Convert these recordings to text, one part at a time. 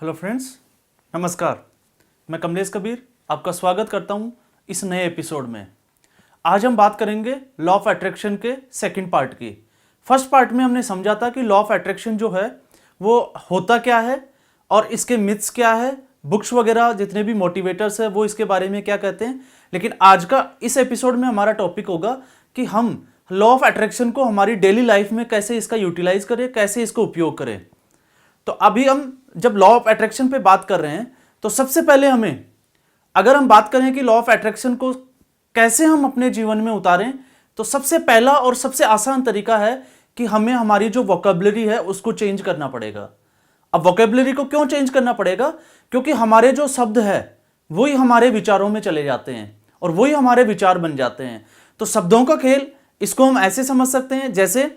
Hello friends, नमस्कार। मैं कमलेश कबीर आपका स्वागत करता हूं इस नए एपिसोड में। आज हम बात करेंगे लॉ ऑफ अट्रैक्शन के सेकंड पार्ट की। फर्स्ट पार्ट में हमने समझा था कि लॉ ऑफ अट्रैक्शन जो है वो होता क्या है और इसके मिथ्स क्या है, बुक्स वगैरह जितने भी मोटिवेटर्स है वो इसके बारे में क्या कहते हैं। लेकिन आज का इस एपिसोड में हमारा टॉपिक होगा कि हम लॉ ऑफ अट्रैक्शन को हमारी डेली लाइफ में कैसे इसका यूटिलाइज करें, कैसे इसको उपयोग करें। तो अभी हम जब लॉ ऑफ अट्रैक्शन पे बात कर रहे हैं तो सबसे पहले हमें, अगर हम बात करें कि लॉ ऑफ अट्रैक्शन को कैसे हम अपने जीवन में उतारें, तो सबसे पहला और सबसे आसान तरीका है कि हमें हमारी जो वोकैबुलरी है उसको चेंज करना पड़ेगा। अब वोकैबुलरी को क्यों चेंज करना पड़ेगा? क्योंकि हमारे जो शब्द है वही हमारे विचारों में चले जाते हैं और वही हमारे विचार बन जाते हैं। तो शब्दों का खेल, इसको हम ऐसे समझ सकते हैं, जैसे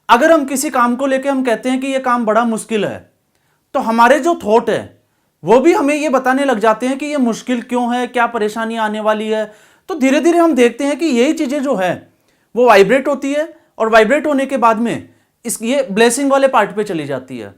अगर हम किसी काम को लेकर हम कहते हैं कि यह काम बड़ा मुश्किल है, तो हमारे जो थॉट है वो भी हमें ये बताने लग जाते हैं कि ये मुश्किल क्यों है, क्या परेशानी आने वाली है। तो धीरे धीरे हम देखते हैं कि यही चीजें जो है वो वाइब्रेट होती है और वाइब्रेट होने के बाद में ये ब्लेसिंग वाले पार्ट पे चली जाती है।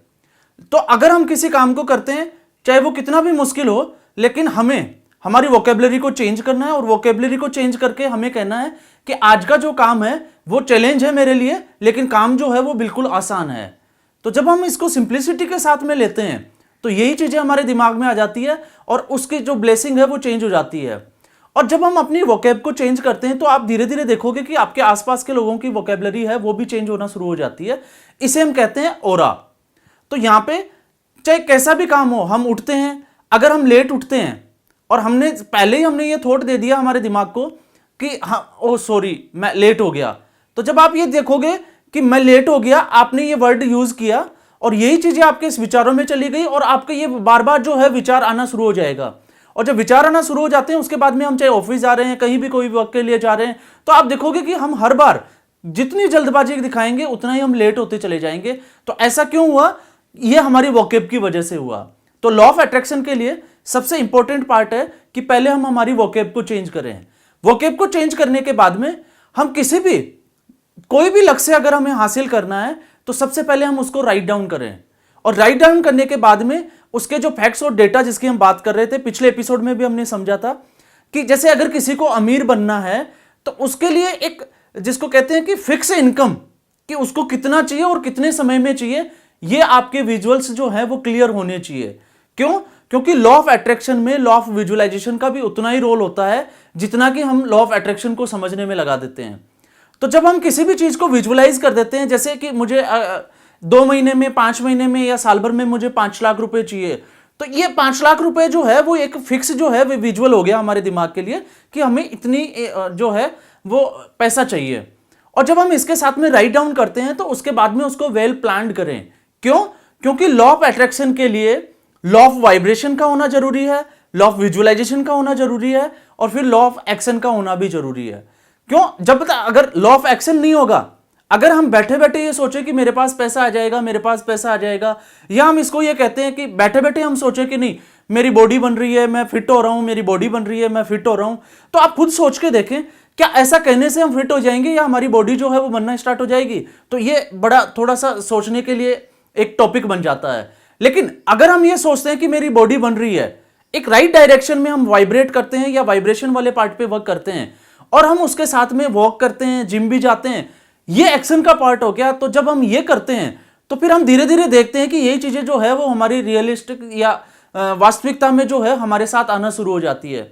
तो अगर हम किसी काम को करते हैं, चाहे वो कितना भी मुश्किल हो, लेकिन हमें हमारी वोकैबुलरी को चेंज करना है और वोकैबुलरी को चेंज करके हमें कहना है कि आज का जो काम है वो चैलेंज है मेरे लिए, लेकिन काम जो है वो बिल्कुल आसान है। तो जब हम इसको सिंप्लिसिटी के साथ में लेते हैं तो यही चीजें हमारे दिमाग में आ जाती है और उसकी जो ब्लेसिंग है वो चेंज हो जाती है। और जब हम अपनी वोकैब को चेंज करते हैं तो आप धीरे धीरे देखोगे कि आपके आसपास के लोगों की वोकैबुलरी है वो भी चेंज होना शुरू हो जाती है। इसे हम कहते हैं ऑरा। तो यहां पे चाहे कैसा भी काम हो, हम उठते हैं, अगर हम लेट उठते हैं और हमने पहले ही हमने ये थॉट दे दिया हमारे दिमाग को कि हाँ ओ सॉरी मैं लेट हो गया, तो जब आप ये देखोगे कि मैं लेट हो गया, आपने ये वर्ड यूज किया और यही चीजें आपके इस विचारों में चली गई और आपके ये बार बार जो है विचार आना शुरू हो जाएगा। और जब विचार आना शुरू हो जाते हैं उसके बाद में हम चाहे ऑफिस जा रहे हैं, कहीं भी कोई वर्क के लिए जा रहे हैं, तो आप देखोगे कि हम हर बार जितनी जल्दबाजी दिखाएंगे उतना ही हम लेट होते चले जाएंगे। तो ऐसा क्यों हुआ? ये हमारी वोकैब की वजह से हुआ। तो लॉ ऑफ अट्रैक्शन के लिए सबसे इंपॉर्टेंट पार्ट है कि पहले हम हमारी वोकैब को चेंज करें। वोकैब को चेंज करने के बाद में हम कोई भी लक्ष्य अगर हमें हासिल करना है तो सबसे पहले हम उसको राइट डाउन करें। और राइट डाउन करने के बाद में उसके जो फैक्ट्स और डेटा जिसकी हम बात कर रहे थे पिछले एपिसोड में भी हमने समझा था कि जैसे अगर किसी को अमीर बनना है तो उसके लिए एक जिसको कहते हैं कि फिक्स इनकम, कि उसको कितना चाहिए और कितने समय में चाहिए, ये आपके विजुअल्स जो है वो क्लियर होने चाहिए। क्यों? क्योंकि लॉ ऑफ अट्रैक्शन में लॉ ऑफ विजुअलाइजेशन का भी उतना ही रोल होता है जितना कि हम लॉ ऑफ अट्रैक्शन को समझने में लगा देते हैं। तो जब हम किसी भी चीज को विजुअलाइज कर देते हैं, जैसे कि मुझे 2 महीने में, 5 महीने में या साल भर में मुझे 5 लाख रुपए चाहिए, तो ये 5 लाख रुपए जो है वो एक फिक्स जो है वो विजुअल हो गया हमारे दिमाग के लिए कि हमें इतनी जो है वो पैसा चाहिए। और जब हम इसके साथ में राइट डाउन करते हैं तो उसके बाद में उसको वेल प्लान्ड करें। क्यों? क्योंकि लॉ ऑफ अट्रैक्शन के लिए लॉ ऑफ वाइब्रेशन का होना जरूरी है, लॉ ऑफ विजुअलाइजेशन का होना जरूरी है और फिर लॉ ऑफ एक्शन का होना भी जरूरी है। क्यों? जब तक अगर लॉ ऑफ एक्शन नहीं होगा, अगर हम बैठे बैठे ये सोचे कि मेरे पास पैसा आ जाएगा, मेरे पास पैसा आ जाएगा, या हम इसको ये कहते हैं कि बैठे बैठे हम सोचे कि नहीं मेरी बॉडी बन रही है, मैं फिट हो रहा हूं, मेरी बॉडी बन रही है, मैं फिट हो रहा हूं, तो आप खुद सोच के देखें क्या ऐसा कहने से हम फिट हो जाएंगे या हमारी बॉडी जो है वो बनना स्टार्ट हो जाएगी? तो ये बड़ा थोड़ा सा सोचने के लिए एक टॉपिक बन जाता है। लेकिन अगर हम ये सोचते हैं कि मेरी बॉडी बन रही है, एक राइट डायरेक्शन में हम वाइब्रेट करते हैं या वाइब्रेशन वाले पार्ट पे वर्क करते हैं और हम उसके साथ में वॉक करते हैं, जिम भी जाते हैं, ये एक्शन का पार्ट हो गया। तो जब हम ये करते हैं तो फिर हम धीरे धीरे देखते हैं कि यही चीजें जो है वो हमारी रियलिस्टिक या वास्तविकता में जो है हमारे साथ आना शुरू हो जाती है।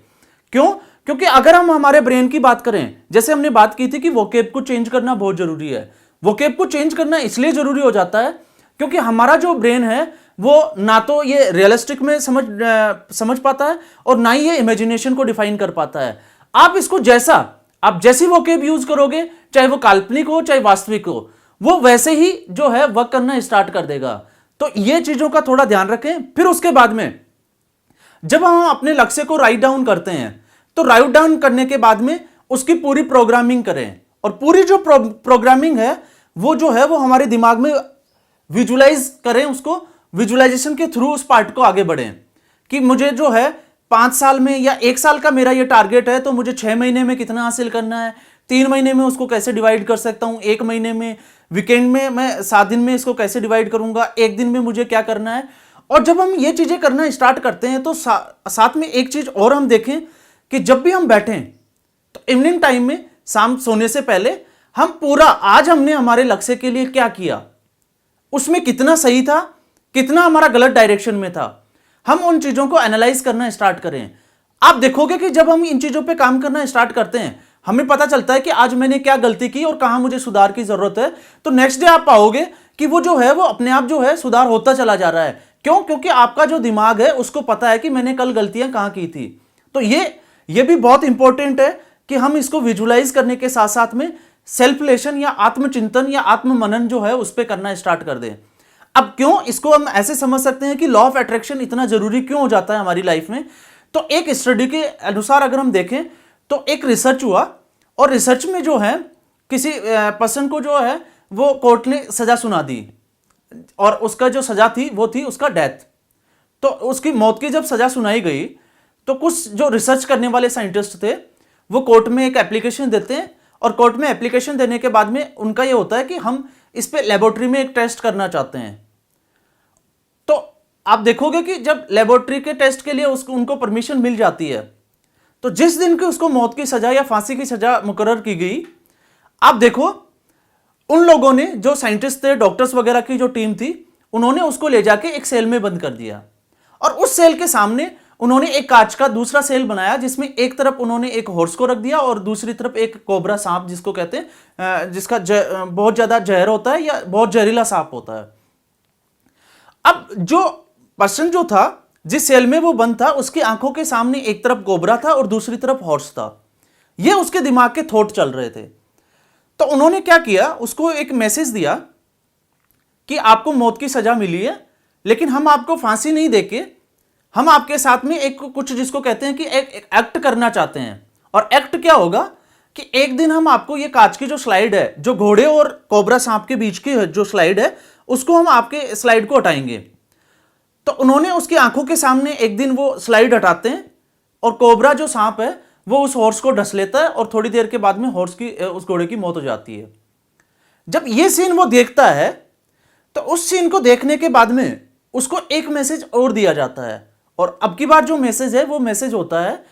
क्यों? क्योंकि अगर हम हमारे ब्रेन की बात करें, जैसे हमने बात की थी कि वोकैब को चेंज करना बहुत जरूरी है। वोकैब को चेंज करना इसलिए जरूरी हो जाता है क्योंकि हमारा जो ब्रेन है वो ना तो ये रियलिस्टिक में समझ पाता है और ना ही ये इमेजिनेशन को डिफाइन कर पाता है। आप इसको आप जैसी वोकैब यूज करोगे, चाहे वो काल्पनिक हो चाहे वास्तविक हो, वो वैसे ही जो है वर्क करना स्टार्ट कर देगा। तो ये चीजों का थोड़ा ध्यान रखें। फिर उसके बाद में जब हम अपने लक्ष्य को राइट डाउन करते हैं तो राइट डाउन करने के बाद में उसकी पूरी प्रोग्रामिंग करें और पूरी जो प्रोग्रामिंग है वो जो है वो हमारे दिमाग में विजुअलाइज करें, उसको विजुअलाइजेशन के थ्रू उस पार्ट को आगे बढ़ें कि मुझे जो है 5 साल में या 1 साल का मेरा ये टारगेट है, तो मुझे 6 महीने में कितना हासिल करना है, 3 महीने में उसको कैसे डिवाइड कर सकता हूं, 1 महीने में, वीकेंड में मैं 7 दिन में इसको कैसे डिवाइड करूंगा, 1 दिन में मुझे क्या करना है। और जब हम ये चीजें करना स्टार्ट करते हैं तो साथ में एक चीज और हम देखें कि जब भी हम बैठें तो इवनिंग टाइम में, शाम सोने से पहले, हम पूरा आज हमने हमारे लक्ष्य के लिए क्या किया, उसमें कितना सही था, कितना हमारा गलत डायरेक्शन में था, हम उन चीजों को एनालाइज करना स्टार्ट करें। आप देखोगे कि जब हम इन चीजों पे काम करना स्टार्ट करते हैं, हमें पता चलता है कि आज मैंने क्या गलती की और कहां मुझे सुधार की जरूरत है। तो नेक्स्ट डे आप पाओगे कि वो जो है वो अपने आप जो है सुधार होता चला जा रहा है। क्यों? क्योंकि आपका जो दिमाग है उसको पता है कि मैंने कल गलतियां कहां की थी। तो ये भी बहुत इंपॉर्टेंट है कि हम इसको विजुलाइज करने के साथ साथ में सेल्फ या आत्मचिंतन या आत्ममनन जो है उस पर करना स्टार्ट कर दें। अब क्यों इसको हम ऐसे समझ सकते हैं कि लॉ ऑफ अट्रैक्शन इतना जरूरी क्यों हो जाता है हमारी लाइफ में। तो एक स्टडी के अनुसार अगर हम देखें तो एक रिसर्च हुआ, और रिसर्च में जो है किसी पर्सन को जो है वो कोर्ट ने सजा सुना दी, और उसका जो सजा थी वो थी उसका डेथ। तो उसकी मौत की जब सजा सुनाई गई तो कुछ जो रिसर्च करने वाले साइंटिस्ट थे वो कोर्ट में एक एप्लीकेशन देते हैं, और कोर्ट में एप्लीकेशन देने के बाद में उनका ये होता है कि हम इस पे लेबोरेटरी में एक टेस्ट करना चाहते हैं। तो आप देखोगे कि जब लेबोरेटरी के टेस्ट के लिए उनको परमिशन मिल जाती है, तो जिस दिन की उसको मौत की सजा या फांसी की सजा मुकर्रर की गई, आप देखो उन लोगों ने, जो साइंटिस्ट थे, डॉक्टर्स वगैरह की जो टीम थी, उन्होंने उसको ले जाके एक सेल में बंद कर दिया, और उस सेल के सामने उन्होंने एक कांच का दूसरा सेल बनाया, जिसमें एक तरफ उन्होंने एक हॉर्स को रख दिया और दूसरी तरफ एक कोबरा सांप, जिसको कहते हैं, जिसका बहुत ज्यादा जहर होता है या बहुत जहरीला सांप होता है। अब जो पर्सन जो था, जिस सेल में वो बंद था, उसकी आंखों के सामने एक तरफ कोबरा था और दूसरी तरफ हॉर्स था। ये उसके दिमाग के थॉट चल रहे थे। तो उन्होंने क्या किया, उसको एक मैसेज दिया कि आपको मौत की सजा मिली है, लेकिन हम आपको फांसी नहीं देके हम आपके साथ में एक कुछ जिसको कहते हैं कि एक एक्ट करना चाहते हैं। और एक्ट क्या होगा कि एक दिन हम आपको ये कांच की जो स्लाइड है, जो घोड़े और कोबरा सांप के बीच की जो स्लाइड है, उसको हम आपके स्लाइड को हटाएंगे। तो उन्होंने उसकी आंखों के सामने एक दिन वो स्लाइड हटाते हैं, और कोबरा जो सांप है वो उस हॉर्स को डस लेता है, और थोड़ी देर के बाद में उस घोड़े की मौत हो जाती है। जब ये सीन वो देखता है, तो उस सीन को देखने के बाद में उसको एक मैसेज और दिया जाता है, और अब की बार जो मैसेज है वो मैसेज होता है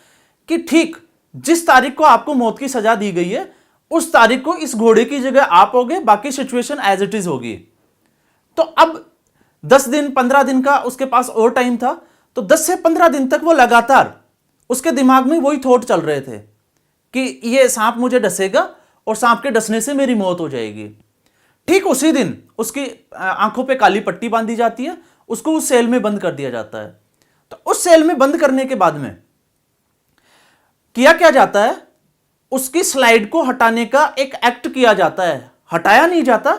कि ठीक जिस तारीख को आपको मौत की सजा दी गई है, उस तारीख को इस घोड़े की जगह आप होगे, बाकी सिचुएशन एज इट इज होगी। तो अब 10 दिन 15 दिन का उसके पास और टाइम था, तो 10 से 15 दिन तक वो लगातार उसके दिमाग में वही थॉट चल रहे थे कि ये सांप मुझे डसेगा और सांप के डसने से मेरी मौत हो जाएगी। ठीक उसी दिन उसकी आंखों पे काली पट्टी बांधी जाती है, उसको उस सेल में बंद कर दिया जाता है। तो उस सेल में बंद करने के बाद में किया क्या जाता है, उसकी स्लाइड को हटाने का एक एक्ट किया जाता है। हटाया नहीं जाता,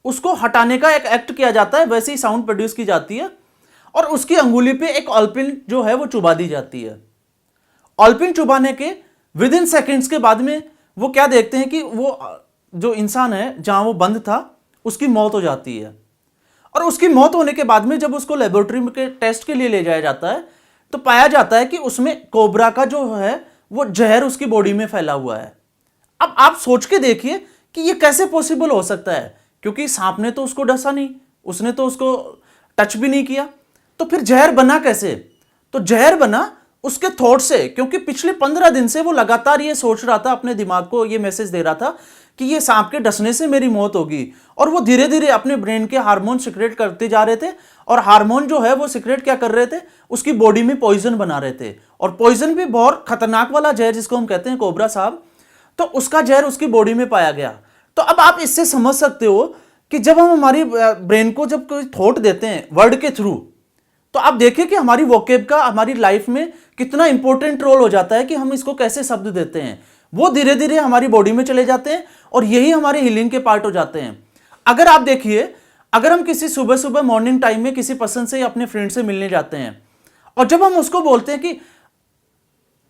उसको हटाने का एक एक्ट किया जाता है, वैसे ही साउंड प्रोड्यूस की जाती है, और उसकी अंगुली पे एक ऑलपिन जो है वो चुबा दी जाती है। ऑलपिन चुबाने के विद इन सेकेंड्स के बाद में वो क्या देखते हैं कि वो जो इंसान है जहां वो बंद था, उसकी मौत हो जाती है। और उसकी मौत होने के बाद में जब उसको लेबोरेटरी के टेस्ट के लिए ले जाया जाता है, तो पाया जाता है कि उसमें कोबरा का जो है वो जहर उसकी बॉडी में फैला हुआ है। अब आप सोच के देखिए कि ये कैसे पॉसिबल हो सकता है, क्योंकि सांप ने तो उसको डसा नहीं, उसने तो उसको टच भी नहीं किया, तो फिर जहर बना कैसे? तो जहर बना उसके थॉट से, क्योंकि पिछले 15 दिन से वो लगातार ये सोच रहा था, अपने दिमाग को ये मैसेज दे रहा था कि ये सांप के डसने से मेरी मौत होगी, और वो धीरे धीरे अपने ब्रेन के हार्मोन सिक्रेट करते जा रहे थे, और हार्मोन जो है वो सिक्रेट क्या कर रहे थे, उसकी बॉडी में पॉइजन बना रहे थे, और पॉइजन भी बहुत खतरनाक वाला जहर जिसको हम कहते हैं कोबरा सांप, तो उसका जहर उसकी बॉडी में पाया गया। तो अब आप इससे समझ सकते हो कि जब हम हमारी ब्रेन को जब कोई थॉट देते हैं वर्ड के थ्रू, तो आप देखिए कि हमारी वोकेब का हमारी लाइफ में कितना इंपॉर्टेंट रोल हो जाता है कि हम इसको कैसे शब्द देते हैं। वो धीरे धीरे हमारी बॉडी में चले जाते हैं, और यही हमारे हीलिंग के पार्ट हो जाते हैं। अगर आप देखिए, अगर हम किसी सुबह सुबह मॉर्निंग टाइम में किसी पर्सन से या अपने फ्रेंड से मिलने जाते हैं, और जब हम उसको बोलते हैं कि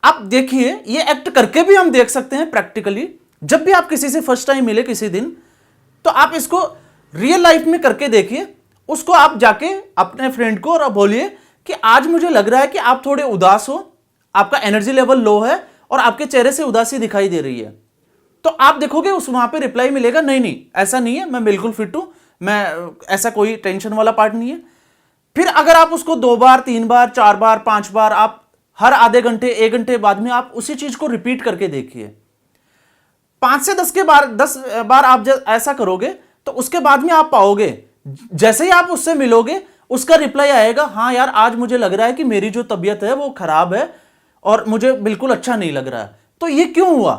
आप देखिए, ये एक्ट करके भी हम देख सकते हैं प्रैक्टिकली, जब भी आप किसी से फर्स्ट टाइम मिले किसी दिन, तो आप इसको रियल लाइफ में करके देखिए। उसको आप जाके अपने फ्रेंड को और बोलिए कि आज मुझे लग रहा है कि आप थोड़े उदास हो, आपका एनर्जी लेवल लो है, और आपके चेहरे से उदासी दिखाई दे रही है। तो आप देखोगे उस वहां पे रिप्लाई मिलेगा, नहीं नहीं ऐसा नहीं है, मैं बिल्कुल फिट हूं, मैं ऐसा कोई टेंशन वाला पार्ट नहीं है। फिर अगर आप उसको 2 बार 3 बार 4 बार 5 बार, आप हर आधे घंटे 1 घंटे बाद में आप उसी चीज को रिपीट करके देखिए। 5 से 10 बार आप जब ऐसा करोगे तो उसके बाद में आप पाओगे, जैसे ही आप उससे मिलोगे उसका रिप्लाई आएगा, हाँ यार आज मुझे लग रहा है कि मेरी जो तबीयत है वो खराब है और मुझे बिल्कुल अच्छा नहीं लग रहा है। तो ये क्यों हुआ?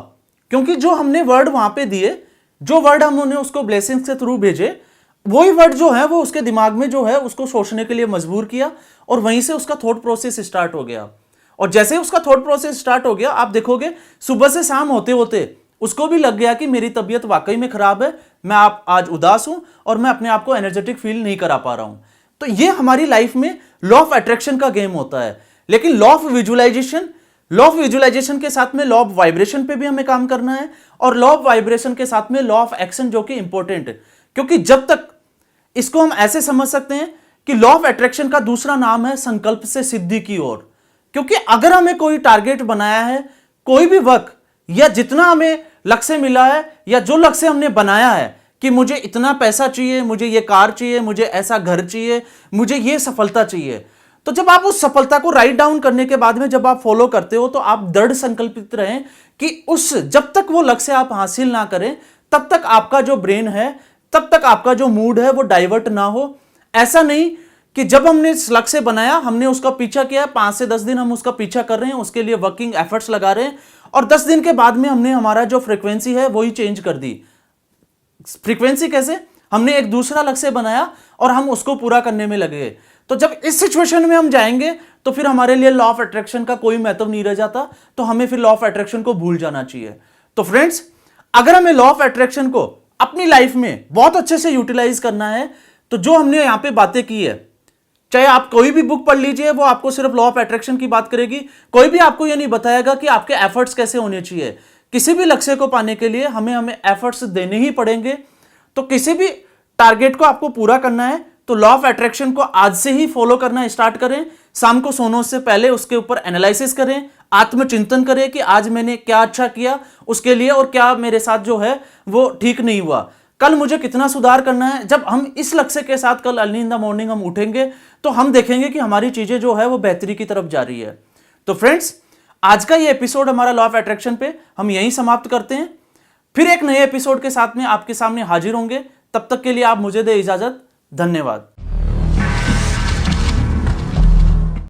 क्योंकि जो हमने वर्ड वहां पे दिए, जो वर्ड हमने उसको ब्लेसिंग के थ्रू भेजे, वही वर्ड जो है वो उसके दिमाग में जो है उसको सोचने के लिए मजबूर किया और वहीं से उसका थॉट प्रोसेस स्टार्ट हो गया। और जैसे उसका थॉट प्रोसेस स्टार्ट हो गया, आप देखोगे सुबह से शाम होते होते उसको भी लग गया कि मेरी तबीयत वाकई में खराब है, मैं आज उदास हूं और मैं अपने आप को एनर्जेटिक फील नहीं करा पा रहा हूं। तो ये हमारी लाइफ में लॉ ऑफ अट्रैक्शन का गेम होता है। लेकिन लॉ ऑफ विजुअलाइजेशन के साथ में लॉ ऑफ वाइब्रेशन पे भी हमें काम करना है, और लॉ ऑफ वाइब्रेशन के साथ में लॉ ऑफ एक्शन, जो कि इंपॉर्टेंट है। क्योंकि जब तक इसको हम ऐसे समझ सकते हैं कि लॉ ऑफ अट्रैक्शन का दूसरा नाम है संकल्प से सिद्धि की ओर। क्योंकि अगर हमें कोई टारगेट बनाया है, कोई भी वर्क या जितना हमें लक्ष्य मिला है या जो लक्ष्य हमने बनाया है कि मुझे इतना पैसा चाहिए, मुझे ये कार चाहिए, मुझे ऐसा घर चाहिए, मुझे ये सफलता चाहिए, तो जब आप उस सफलता को राइट डाउन करने के बाद में जब आप फॉलो करते हो तो आप दृढ़ संकल्पित रहें कि जब तक वो लक्ष्य आप हासिल ना करें तब तक आपका जो ब्रेन है, तब तक आपका जो मूड है वो डाइवर्ट ना हो। ऐसा नहीं कि जब हमने लक्ष्य बनाया, हमने उसका पीछा किया, 5 से 10 दिन हम उसका पीछा कर रहे हैं, उसके लिए वर्किंग एफर्ट्स लगा रहे हैं, और 10 दिन के बाद में हमने हमारा जो फ्रीक्वेंसी है वही चेंज कर दी। फ्रीक्वेंसी कैसे? हमने एक दूसरा लक्ष्य बनाया और हम उसको पूरा करने में लगे। तो जब इस सिचुएशन में हम जाएंगे तो फिर हमारे लिए लॉ ऑफ अट्रैक्शन का कोई महत्व नहीं रह जाता, तो हमें फिर लॉ ऑफ अट्रैक्शन को भूल जाना चाहिए। तो फ्रेंड्स, अगर हमें लॉ ऑफ अट्रैक्शन को अपनी लाइफ में बहुत अच्छे से यूटिलाइज करना है, तो जो हमने यहां पे बातें की है, चाहे आप कोई भी बुक पढ़ लीजिए, वो आपको सिर्फ लॉ ऑफ अट्रैक्शन की बात करेगी। कोई भी आपको ये नहीं बताएगा कि आपके एफर्ट्स कैसे होने चाहिए। किसी भी लक्ष्य को पाने के लिए हमें एफर्ट्स देने ही पड़ेंगे। तो किसी भी टारगेट को आपको पूरा करना है तो लॉ ऑफ अट्रैक्शन को आज से ही फॉलो करना स्टार्ट करें। शाम को सोने से पहले उसके ऊपर एनालिसिस करें, आत्मचिंतन करें कि आज मैंने क्या अच्छा किया उसके लिए और क्या मेरे साथ जो है वो ठीक नहीं हुआ, कल मुझे कितना सुधार करना है। जब हम इस लक्ष्य के साथ कल अर्ली इन द मॉर्निंग हम उठेंगे तो हम देखेंगे कि हमारी चीजें जो है वो बेहतरी की तरफ जा रही है। तो फ्रेंड्स, आज का ये एपिसोड हमारा लॉ ऑफ अट्रैक्शन पे हम यहीं समाप्त करते हैं। फिर एक नए एपिसोड के साथ में आपके सामने हाजिर होंगे। तब तक के लिए आप मुझे दे इजाजत। धन्यवाद।